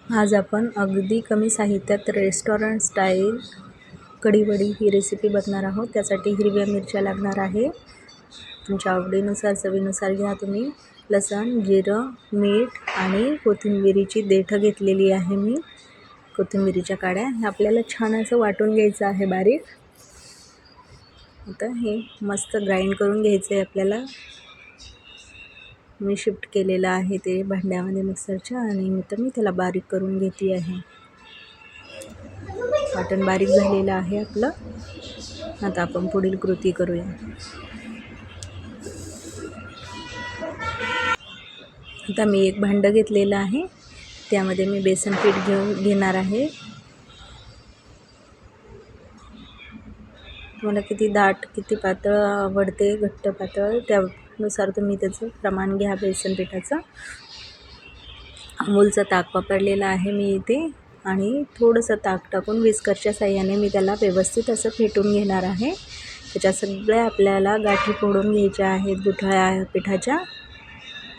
आज आपण अगदी कमी साहित्यात रेस्टॉरंट स्टाईल कढी वडी ही रेसिपी बघणार आहोत। त्यासाठी हिरव्या मिरच्या लागणार आहे। तुमच्या आवडीनुसार चवीनुसार घ्या तुम्ही। लसूण, जिरं, मीठ आणि कोथिंबीरीची देठ घेतलेली आहे मी। कोथिंबीरीच्या काड्या हे आपल्याला छान असं वाटून घ्यायचं आहे बारीक। आता हे मस्त ग्राइंड करून घ्यायचं आहे आपल्याला। मी शिफ्ट केलेलं आहे ते भांड्यामध्ये मिक्सरच्या आणि मी त्याला बारीक करून घेते आहे। वाटण बारीक झालेलं आहे आपलं। आता आपण पुढील कृती करूया। आता मी एक भांडं घेतलेलं आहे, त्यामध्ये मी बेसन पीठ घेणार आहे। तुम्हाला किती दाट किती पातळ आवडते, घट्ट पातळ, त्यानुसार तुम्ही त्याचं प्रमाण घ्या बेसन पिठाचं। अमूलचं ताक वापरलेलं आहे मी इथे आणि थोडंसं ताक टाकून विस्करच्या साहाय्याने मी त्याला व्यवस्थित असं फेटून घेणार आहे। त्याच्या सगळ्या आपल्याला गाठी फोडून घ्यायच्या आहेत गुठळ्या पिठाच्या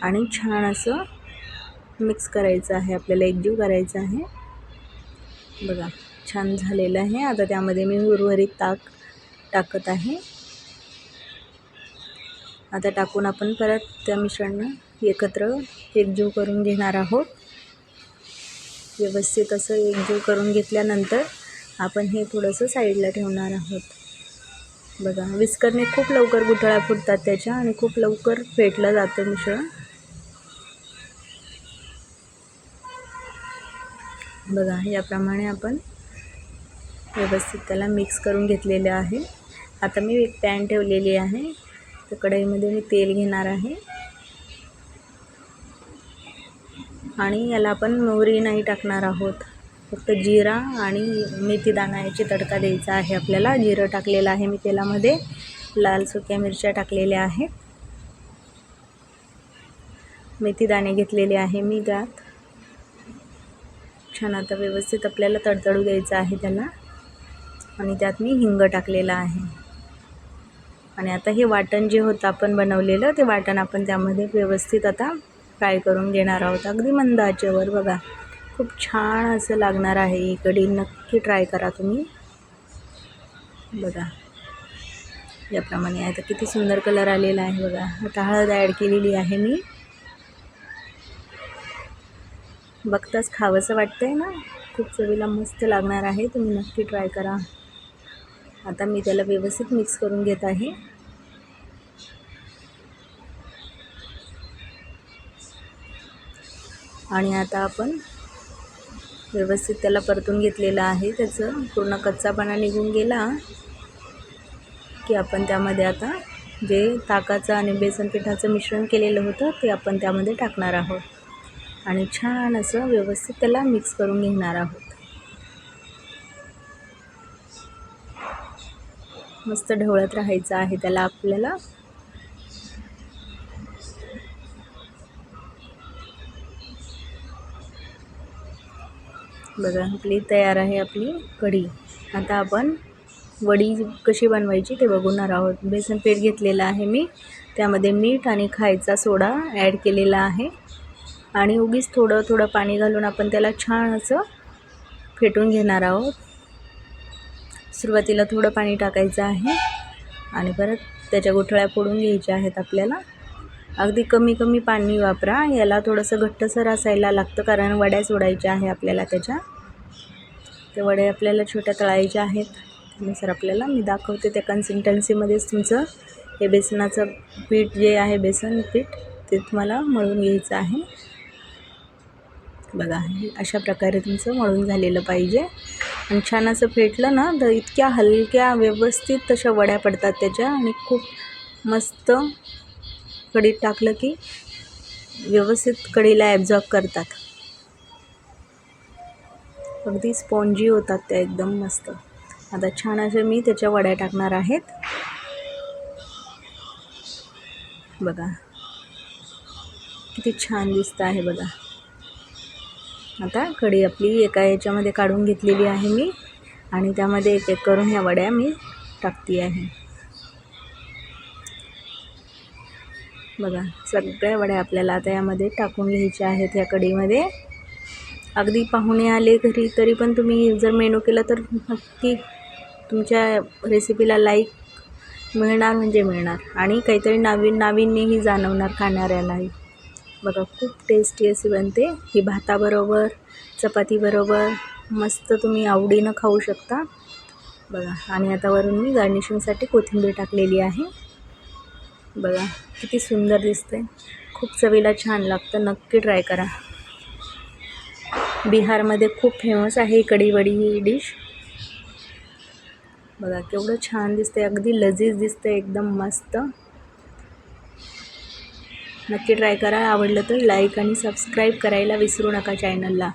आणि छान असं मिक्स करायचं आहे, आपल्याला एकजीव करायचं आहे। बघा छान झालेलं आहे। आता त्यामध्ये मी उर्वरित ताक टाकत आहे। आता टाकून आपण परत त्या मिश्रणाला एकत्र एकजीव करून घेणार आहोत। व्यवस्थित असं एकजीव करून घेतल्यानंतर आपण हे थोडंसं साईडला ठेवणार आहोत। बघा विस्करने खूप लवकर गुठळ्या फुटतात त्याच्या आणि खूप लवकर फेटलं जातं मिश्रण। बघा याप्रमाणे आपण व्यवस्थित त्याला मिक्स करून घेतलेले आहे। आता मी एक पॅन ठेवलेली आहे, तर कढईमध्ये मी तेल घेणार आहे आणि याला आपण मोहरी नाही टाकणार आहोत, फक्त जिरा आणि मेथीदाणा याची तडका द्यायचा आहे आपल्याला। जिरं टाकलेलं आहे मी तेलामध्ये, लाल सुक्या मिरच्या टाकलेल्या आहेत, मेथीदाणे घेतलेले आहे मी त्यात। छान आता व्यवस्थित आपल्याला तडतडू द्यायचं आहे त्याला आणि त्यात मी हिंग टाकलेला आहे। आणि आता हे वाटण जे होतं आपण बनवलेलं ते वाटण आपण त्यामध्ये व्यवस्थित आता फ्राय करून घेणार आहोत, अगदी मंद आचेवर। बघा खूप छान असं लागणार आहे ही कढी, नक्की ट्राय करा तुम्ही। बघा याप्रमाणे आता किती सुंदर कलर आलेला आहे बघा। आता हळद ॲड केलेली आहे मी, बघताच खावंसं वाटतंय ना, खूप चवीला मस्त लागणार आहे, तुम्ही नक्की ट्राय करा। आता मी त्याला व्यवस्थित मिक्स करून घेत आहे। आणि आता आपण व्यवस्थित त्याला परतून घेतलेलं आहे, त्याचं पूर्ण कच्चापणा निघून गेला की आपण त्यामध्ये आता जे ताकाचं आणि बेसन पिठाचं मिश्रण केलेलं होतं ते आपण त्यामध्ये टाकणार आहोत आणि छान असं व्यवस्थित त्याला मिक्स करून घेणार आहोत। मस्त ढवळत राहायचं आहे त्याला आपल्याला। बघा आपली तयार आहे आपली कढी। आता आपण वडी कशी बनवायची ते बघणार आहोत। बेसन पीठ घेतलेलं आहे मी, त्यामध्ये मीठ आणि खायचा सोडा ॲड केलेला आहे आणि उगीच थोडं थोडं पाणी घालून आपण त्याला छान असं फेटून घेणार आहोत। सुरुवातीला थोडं पाणी टाकायचं आहे आणि परत त्याच्या गुठळ्या फोडून घ्यायच्या आहेत आपल्याला। अगदी कमी कमी पाणी वापरा, याला थोडंसं घट्टसर असायला लागतं कारण वड्या सोडायच्या आहे आपल्याला त्याच्या। ते वड्या आपल्याला छोट्या तळायच्या आहेत, त्यानुसार आपल्याला मी दाखवते त्या कन्सिस्टन्सीमध्येच तुमचं हे बेसनाचं पीठ जे आहे बेसन पीठ ते तुम्हाला मळून घ्यायचं आहे। बघा अशा प्रकारे तुमचं मळून झालेलं पाहिजे आणि छान असं फेटलं ना तर इतक्या हलक्या व्यवस्थित तशा वड्या पडतात त्याच्या आणि खूप मस्त कढीत टाकलं की व्यवस्थित कढीला ॲब्झॉर्ब करतात, अगदी स्पॉन्जी होतात त्या एकदम मस्त। आता छान असे मी त्याच्या वड्या टाकणार आहेत। बघा किती छान दिसतं आहे बघा। आता कढी आपली एका याच्यामध्ये काढून घेतलेली आहे मी आणि त्यामध्ये एक एक करून ह्या वड्या मी टाकते आहे। बघा सगळ्या वड्या आपल्याला आता यामध्ये टाकून घ्यायच्या आहेत ह्या कढीमध्ये। अगदी पाहुणे आले घरी तरी पण तुम्ही जर मेनू केलं तर नक्की तुमच्या रेसिपीला लाईक मिळणार म्हणजे मिळणार, आणि काहीतरी नाविन्यही जाणवणार खाणाऱ्यालाही. बघा खूप टेस्टी अशी बनते ही, भाताबरोबर चपातीबरोबर मस्त तुम्ही आवडीनं खाऊ शकता. बघा, आणि आता वरून मी गार्निशिंगसाठी कोथिंबीर टाकलेली आहे. बघा किती सुंदर दिसते, खूप चवीला छान लागतं. नक्की ट्राय करा. बिहारमध्ये खूप फेमस आहे कढी वडी ही डिश. बघा केवढं छान दिसते, अगदी लजीज दिसते, एकदम मस्त. नक्की ट्राय करा. आवडलं तर लाईक आणि सबस्क्राईब करायला विसरू नका चॅनलला.